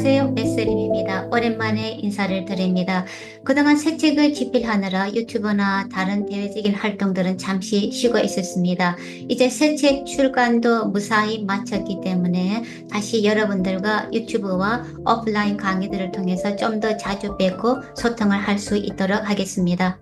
안녕하세요. 베스림입니다. 오랜만에 인사를 드립니다. 그동안 새 책을 집필하느라 유튜브나 다른 대외적인 활동들은 잠시 쉬고 있었습니다. 이제 새 책 출간도 무사히 마쳤기 때문에 다시 여러분들과 유튜브와 오프라인 강의들을 통해서 좀 더 자주 뵙고 소통을 할 수 있도록 하겠습니다.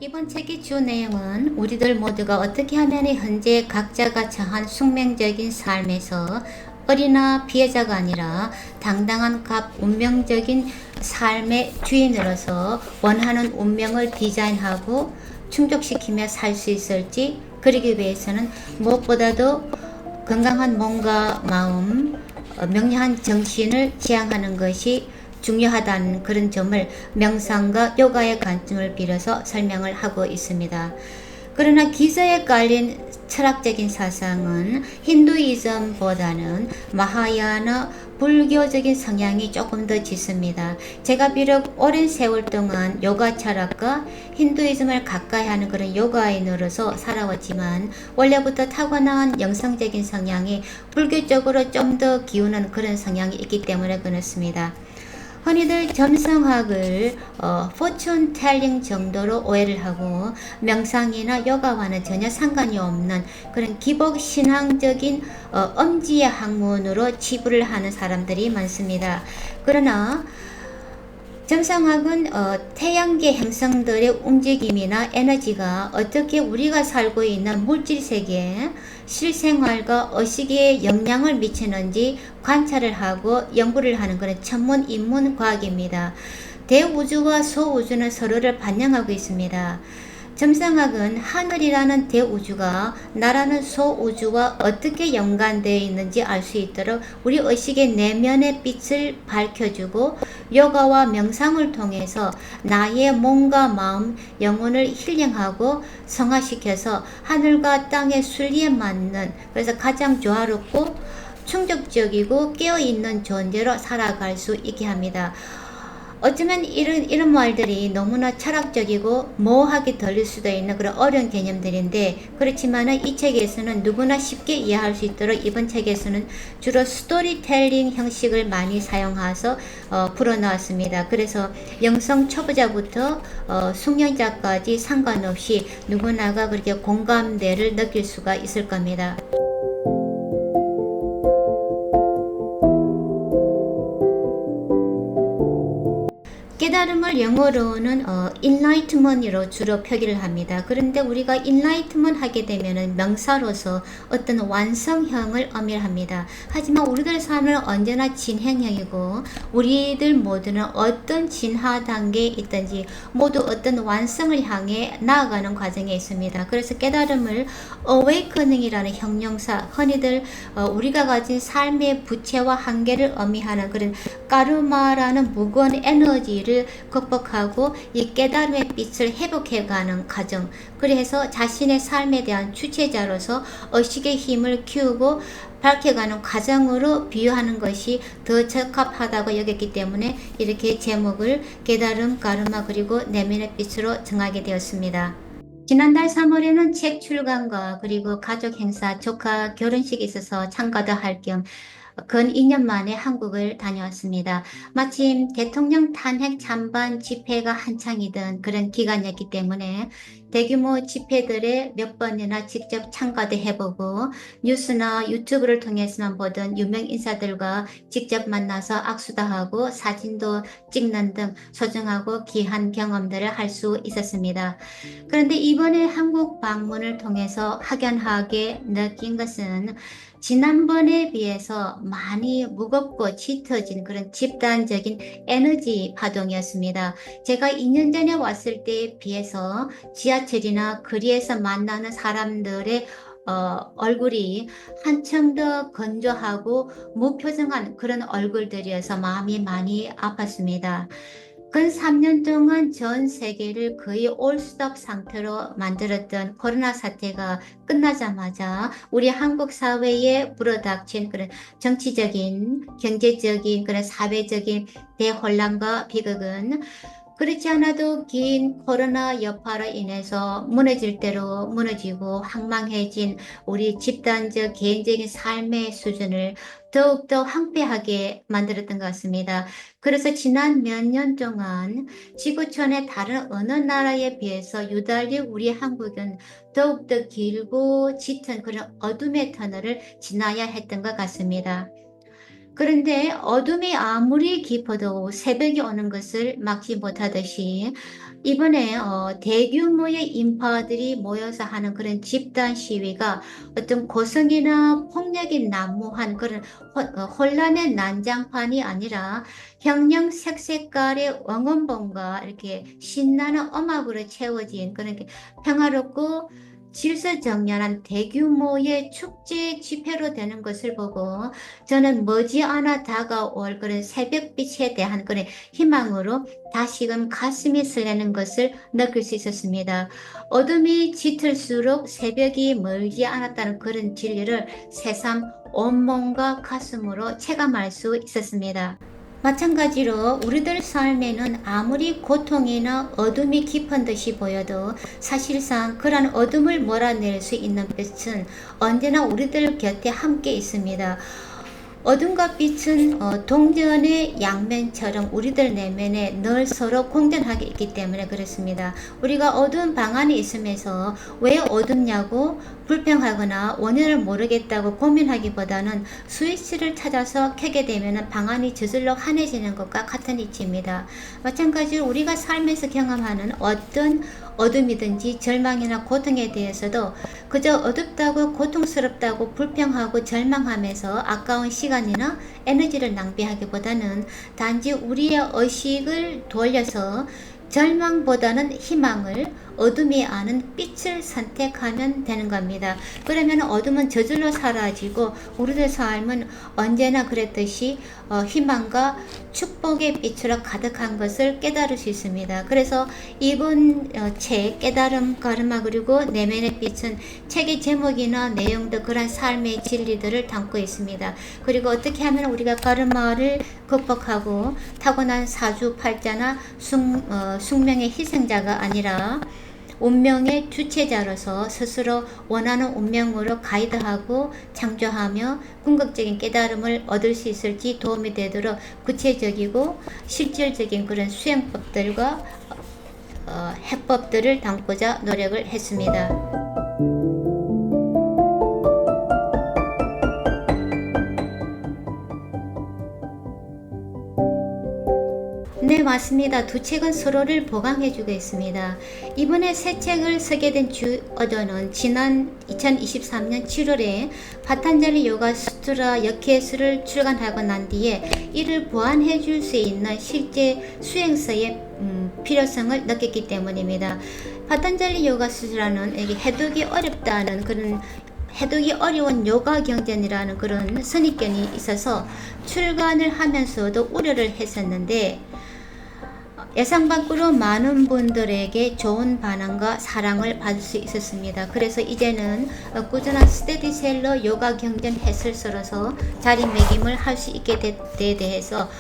이번 책의 주 내용은 우리들 모두가 어떻게 하면 현재 각자가 처한 숙명적인 삶에서 어리나 피해자가 아니라 당당한 운명적인 삶의 주인으로서 원하는 운명을 디자인하고 충족시키며 살 수 있을지, 그러기 위해서는 무엇보다도 건강한 몸과 마음, 명료한 정신을 지향하는 것이 중요하다는 그런 점을 명상과 요가의 관점을 빌어서 설명을 하고 있습니다. 그러나 기저에 깔린 철학적인 사상은 힌두이즘보다는 마하야나 불교적인 성향이 조금 더 짙습니다. 제가 비록 오랜 세월 동안 요가 철학과 힌두이즘을 가까이 하는 그런 요가인으로서 살아왔지만 원래부터 타고난 영성적인 성향이 불교적으로 좀 더 기우는 그런 성향이 있기 때문에 그렇습니다. 흔히들 점성학을 포춘 텔링 정도로 오해를 하고 명상이나 요가와는 전혀 상관이 없는 그런 기복 신앙적인 엄지의 학문으로 치부를 하는 사람들이 많습니다. 그러나 점성학은 태양계 행성들의 움직임이나 에너지가 어떻게 우리가 살고 있는 물질세계에 실생활과 의식에 영향을 미치는지 관찰을 하고 연구를 하는 그런 전문 인문 과학입니다. 대우주와 소우주는 서로를 반영하고 있습니다. 점성학은 하늘이라는 대우주가 나라는 소우주와 어떻게 연관되어 있는지 알 수 있도록 우리 의식의 내면의 빛을 밝혀주고, 요가와 명상을 통해서 나의 몸과 마음, 영혼을 힐링하고 성화시켜서 하늘과 땅의 순리에 맞는, 그래서 가장 조화롭고 충족적이고 깨어있는 존재로 살아갈 수 있게 합니다. 어쩌면 이런 말들이 너무나 철학적이고 모호하게 들릴 수도 있는 그런 어려운 개념들인데, 그렇지만은 이 책에서는 누구나 쉽게 이해할 수 있도록 이번 책에서는 주로 스토리텔링 형식을 많이 사용해서 풀어놨습니다. 그래서 영성 초보자부터 숙련자까지 상관없이 누구나가 그렇게 공감대를 느낄 수가 있을 겁니다. 깨달음을 영어로는 enlightenment으로 주로 표기를 합니다. 그런데 우리가 enlightenment 하게 되면은 명사로서 어떤 완성형을 의미합니다. 하지만 우리들 삶은 언제나 진행형이고, 우리들 모두는 어떤 진화 단계에 있든지 모두 어떤 완성을 향해 나아가는 과정에 있습니다. 그래서 깨달음을 awakening이라는 형용사, 흔히들 우리가 가진 삶의 부채와 한계를 의미하는 그런 까르마라는 무거운 에너지를 극복하고 이 깨달음의 빛을 회복해가는 과정, 그래서 자신의 삶에 대한 주체자로서 의식의 힘을 키우고 밝혀가는 과정으로 비유하는 것이 더 적합하다고 여겼기 때문에 이렇게 제목을 깨달음, 가르마 그리고 내면의 빛으로 정하게 되었습니다. 지난달 3월에는 책 출간과 그리고 가족 행사, 조카 결혼식이 있어서 참가도 할 겸 근 2년 만에 한국을 다녀왔습니다. 마침 대통령 탄핵 찬반 집회가 한창이던 그런 기간이었기 때문에 대규모 집회들에 몇 번이나 직접 참가도 해보고, 뉴스나 유튜브를 통해서만 보던 유명 인사들과 직접 만나서 악수도 하고 사진도 찍는 등 소중하고 귀한 경험들을 할 수 있었습니다. 그런데 이번에 한국 방문을 통해서 확연하게 느낀 것은 지난번에 비해서 많이 무겁고 짙어진 그런 집단적인 에너지 파동이었습니다. 제가 2년 전에 왔을 때에 비해서 지하철이나 거리에서 만나는 사람들의 얼굴이 한층 더 건조하고 무표정한 그런 얼굴들이어서 마음이 많이 아팠습니다. 근 3년 동안 전 세계를 거의 올스톱 상태로 만들었던 코로나 사태가 끝나자마자 우리 한국 사회에 불어닥친 그런 정치적인, 경제적인, 그런 사회적인 대혼란과 비극은 그렇지 않아도 긴 코로나 여파로 인해서 무너질 대로 무너지고 황망해진 우리 집단적 개인적인 삶의 수준을 더욱더 황폐하게 만들었던 것 같습니다. 그래서 지난 몇 년 동안 지구촌의 다른 어느 나라에 비해서 유달리 우리 한국은 더욱더 길고 짙은 그런 어둠의 터널을 지나야 했던 것 같습니다. 그런데 어둠이 아무리 깊어도 새벽이 오는 것을 막지 못하듯이 이번에 대규모의 인파들이 모여서 하는 그런 집단 시위가 어떤 고성이나 폭력이 난무한 그런 혼란의 난장판이 아니라 형형색색깔의 응원봉과 이렇게 신나는 음악으로 채워진 그런 평화롭고 질서정연한 대규모의 축제 집회로 되는 것을 보고 저는 머지않아 다가올 그런 새벽빛에 대한 그런 희망으로 다시금 가슴이 설레는 것을 느낄 수 있었습니다. 어둠이 짙을수록 새벽이 멀지 않았다는 그런 진리를 새삼 온몸과 가슴으로 체감할 수 있었습니다. 마찬가지로 우리들 삶에는 아무리 고통이나 어둠이 깊은 듯이 보여도 사실상 그런 어둠을 몰아낼 수 있는 빛은 언제나 우리들 곁에 함께 있습니다. 어둠과 빛은 동전의 양면처럼 우리들 내면에 늘 서로 공존하게 있기 때문에 그렇습니다. 우리가 어두운 방 안에 있으면서 왜 어둡냐고 불평하거나 원인을 모르겠다고 고민하기보다는 스위치를 찾아서 켜게 되면 방 안이 저절로 환해지는 것과 같은 이치입니다. 마찬가지로 우리가 삶에서 경험하는 어떤 어둠이든지 절망이나 고통에 대해서도 그저 어둡다고 고통스럽다고 불평하고 절망하면서 아까운 시간이나 에너지를 낭비하기보다는 단지 우리의 의식을 돌려서 절망보다는 희망을 어둠이 아는 빛을 선택하면 되는 겁니다. 그러면 어둠은 저절로 사라지고 우리들 삶은 언제나 그랬듯이 희망과 축복의 빛으로 가득한 것을 깨달을 수 있습니다. 그래서 이번 책 깨달음 가르마 그리고 내면의 빛은 책의 제목이나 내용도 그런 삶의 진리들을 담고 있습니다. 그리고 어떻게 하면 우리가 가르마를 극복하고 타고난 사주팔자나 숙명의 희생자가 아니라 운명의 주체자로서 스스로 원하는 운명으로 가이드하고 창조하며 궁극적인 깨달음을 얻을 수 있을지 도움이 되도록 구체적이고 실질적인 그런 수행법들과 해법들을 담고자 노력을 했습니다. 네, 맞습니다. 두 책은 서로를 보강해주고 있습니다. 이번에 새 책을 쓰게 된 주어도는 지난 2023년 7월에 파탄잘리 요가 수트라 역해수를 출간하고 난 뒤에 이를 보완해 줄 수 있는 실제 수행서의 필요성을 느꼈기 때문입니다. 파탄잘리 요가 수트라는 해독이 어렵다는 그런 해독이 어려운 요가 경전이라는 그런 선입견이 있어서 출간을 하면서도 우려를 했었는데 예상 밖으로 많은 분들에게 좋은 반응과 사랑을 받을 수 있었습니다. 그래서 이제는 꾸준한 스테디셀러 요가 경전 해설서로서 자리매김을 할 수 있게 돼 대해서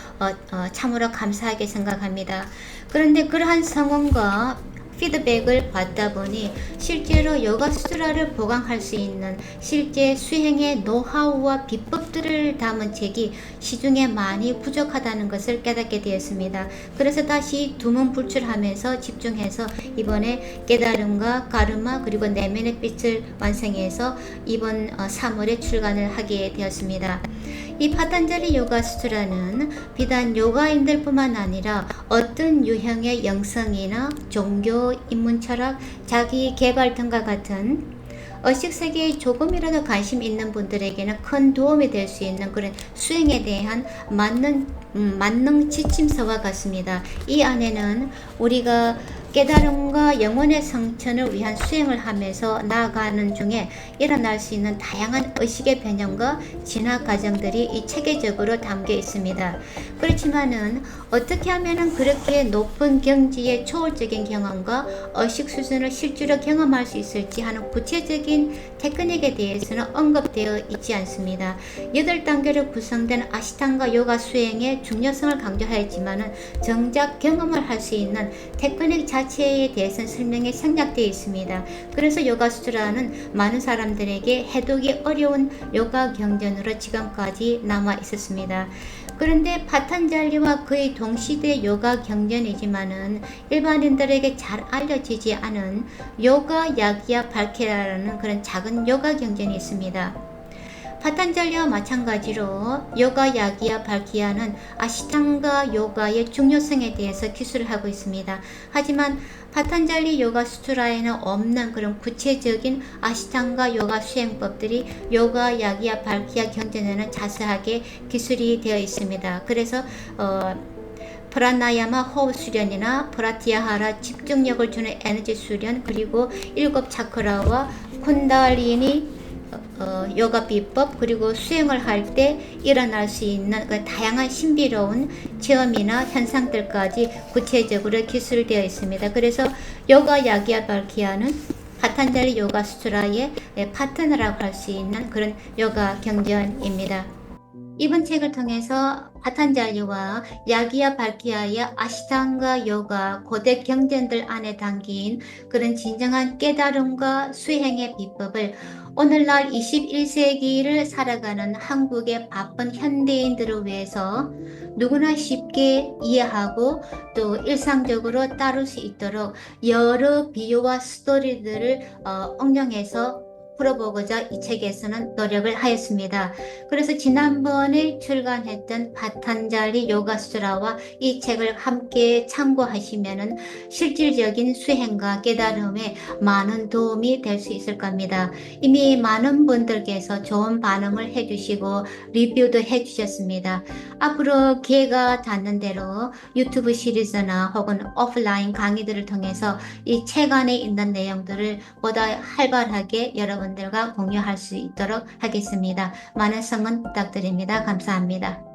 참으로 감사하게 생각합니다. 그런데 그러한 성원과 피드백을 받다 보니 실제로 요가 수트라를 보강할 수 있는 실제 수행의 노하우와 비법들을 담은 책이 시중에 많이 부족하다는 것을 깨닫게 되었습니다. 그래서 다시 두문불출하면서 집중해서 이번에 깨달음과 가르마 그리고 내면의 빛을 완성해서 이번 3월에 출간을 하게 되었습니다. 이 파탄잘리 요가 수트라는 비단 요가인들 뿐만 아니라 어떤 유형의 영성이나 종교, 인문철학, 자기 개발 등과 같은 의식세계에 조금이라도 관심 있는 분들에게는 큰 도움이 될 수 있는 그런 수행에 대한 만능 지침서와 같습니다. 이 안에는 우리가 깨달음과 영혼의 성천을 위한 수행을 하면서 나아가는 중에 일어날 수 있는 다양한 의식의 변형과 진화 과정들이 이 체계적으로 담겨 있습니다. 그렇지만은 어떻게 하면은 그렇게 높은 경지의 초월적인 경험과 의식 수준을 실제로 경험할 수 있을지 하는 구체적인 테크닉에 대해서는 언급되어 있지 않습니다. 8단계로 구성된 아시탄가 요가 수행의 중요성을 강조하였지만은 정작 경험을 할 수 있는 테크닉 자체에 대해서는 설명이 생략되어 있습니다. 그래서 요가 수트라는 많은 사람들에게 해독이 어려운 요가 경전으로 지금까지 남아 있었습니다. 그런데 파탄잘리와 거의 동시대 요가 경전이지만은 일반인들에게 잘 알려지지 않은 요가 야기야 발키라라는 그런 작은 요가 경전이 있습니다. 파탄잘리와 마찬가지로 요가 야기야 발키야는 아시탄가 요가의 중요성에 대해서 기술을 하고 있습니다. 하지만 파탄잘리 요가 수트라에는 없는 그런 구체적인 아시탄가 요가 수행법들이 요가 야기야 발키야 경전에는 자세하게 기술이 되어 있습니다. 그래서 프라나야마 호흡 수련이나 프라티아하라 집중력을 주는 에너지 수련, 그리고 7 차크라와 쿤달리니 요가 비법, 그리고 수행을 할 때 일어날 수 있는 그 다양한 신비로운 체험이나 현상들까지 구체적으로 기술되어 있습니다. 그래서 요가 야기야 발키야는 파탄잘리 요가 수트라의 파트너라고 할 수 있는 그런 요가 경전입니다. 이번 책을 통해서 파탄잘리와 야기야 발키야의 아시탄가 요가 고대 경전들 안에 담긴 그런 진정한 깨달음과 수행의 비법을 오늘날 21세기를 살아가는 한국의 바쁜 현대인들을 위해서 누구나 쉽게 이해하고 또 일상적으로 따를 수 있도록 여러 비유와 스토리들을 응용해서 풀어보고자 이 책에서는 노력을 하였습니다. 그래서 지난번에 출간했던 파탄잘리 요가 수트라와 이 책을 함께 참고하시면은 실질적인 수행과 깨달음에 많은 도움이 될 수 있을 겁니다. 이미 많은 분들께서 좋은 반응을 해주시고 리뷰도 해주셨습니다. 앞으로 기회가 닿는 대로 유튜브 시리즈나 혹은 오프라인 강의들을 통해서 이 책 안에 있는 내용들을 보다 활발하게 여러분들과 공유할 수 있도록 하겠습니다. 많은 성원 부탁드립니다. 감사합니다.